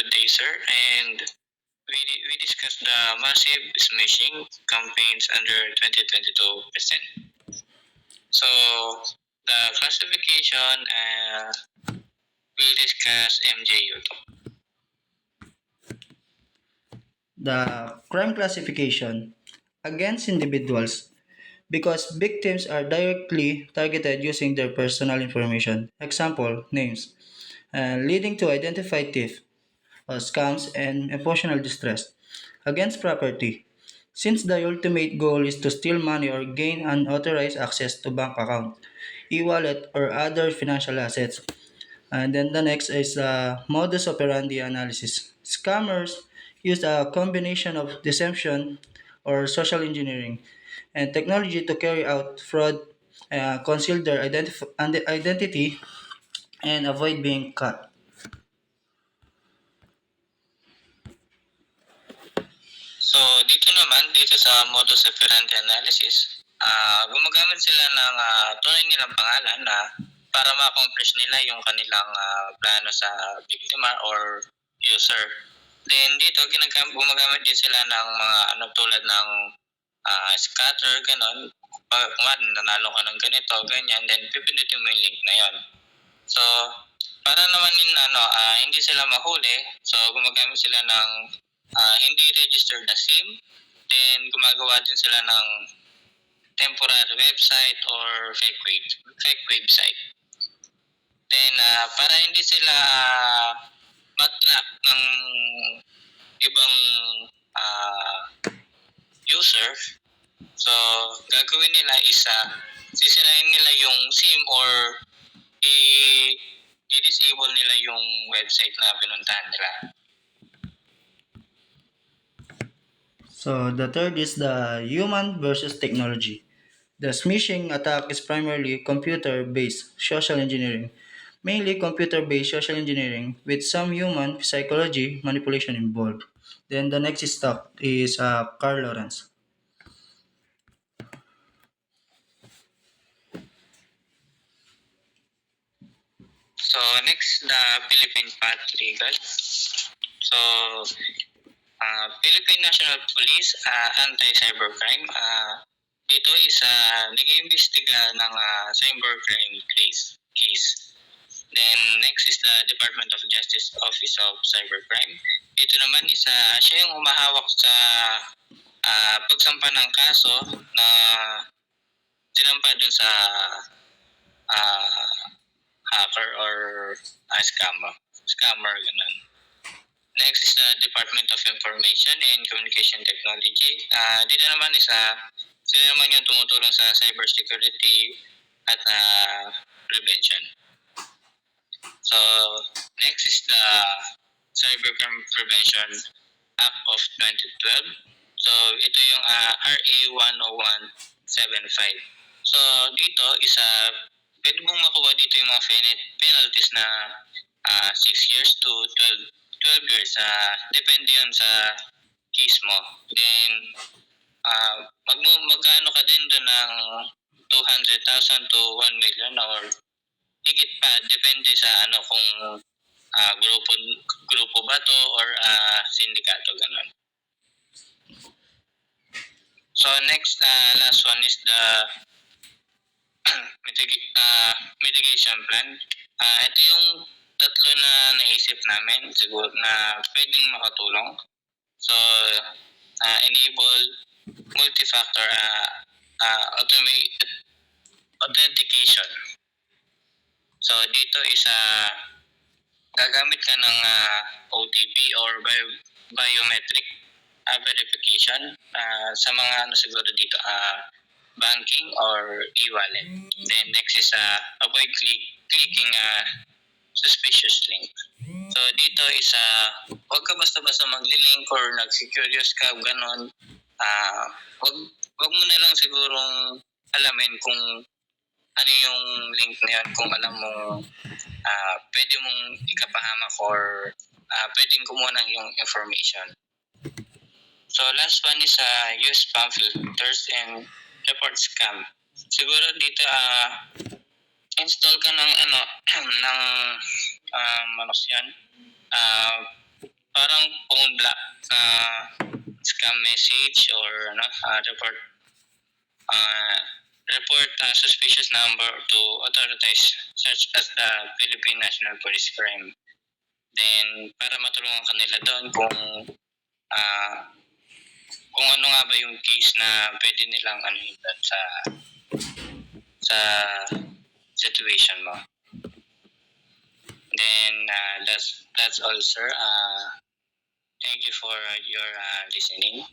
Good day, sir. And we discussed the massive smishing campaigns under 2022%. So the classification we'll discuss MJU. The crime classification against individuals because victims are directly targeted using their personal information, example, names, leading to identify thief, scams, and emotional distress. Against property, since the ultimate goal is to steal money or gain unauthorized access to bank account, e-wallet, or other financial assets. And then the next is modus operandi analysis. Scammers use a combination of deception or social engineering and technology to carry out fraud, conceal their identity, and avoid being caught. So dito sa modus operandi analysis, gumagamit sila ng tunay nilang pangalan na para ma-accomplish nila yung kanilang plano sa biktima or user. Then dito gumagamit din sila ng mga tulad ng scatter, ganon. Pag nanalo ka ng ganito, ganyan, then pipindutin mo yung link na yon. So, para naman din hindi sila mahuli, so gumagamit sila ng hindi registered na SIM, then gumagawa din sila ng temporary website or fake website. Then, para hindi sila matrap ng ibang uh, user, so gagawin nila is sisirain nila yung SIM or i-disable nila yung website na pinuntahan nila. So the third is the human versus technology. The smishing attack is primarily computer-based social engineering, mainly computer-based social engineering with some human psychology manipulation involved. Then the next stop is Carl Lawrence. So next, the Philippine Path Legal. So Philippine National Police Anti-Cybercrime. Ito is nag-iimbestiga ng cybercrime case. Then next is the Department of Justice Office of Cybercrime. Ito naman is siya yung humahawak sa pagsampa ng kaso na sinampa dun sa hacker or scammer, ganun. Next is the Department of Information and Communication Technology. Dito naman is sila naman yung tumutulong sa cybersecurity at prevention. So, next is the Cybercrime Prevention Act of 2012. So, ito yung RA 10175. So, dito is pwede mong makuha dito yung mga penalties na 6 years to 12 years. Depende yun sa case mo. Then, magkano ka din doon ng 200,000 to 1 million or higit pa. Depende sa kung grupo ba to or sindikato, ganun. So next, last one is the mitigation plan. Ito yung tatlo na naisip namin siguro na pwedeng makatulong. So, enable multi-factor authentication. So, dito is gagamit ka ng OTP or biometric verification sa mga siguro dito banking or e-wallet. Then next is avoid clicking suspicious link. So dito is wag ka basta-basta magli-link or nag-curious ka ganon. Wag mo na lang sigurong alamin kung ano yung link na yan, kung alam mo pwede mong ikapahamak or pwedeng kumuha ng yung information. So last one is use spam filters and report scam. Siguro dito install ka ng ng yan black scam message or uh, report a suspicious number to authorities such as the Philippine National Police Crime. Then, para matulungan kanila doon ah, kung ano nga ba yung case na pwede nilang ano doon sa situation mo. Then, that's all, sir. Thank you for your listening.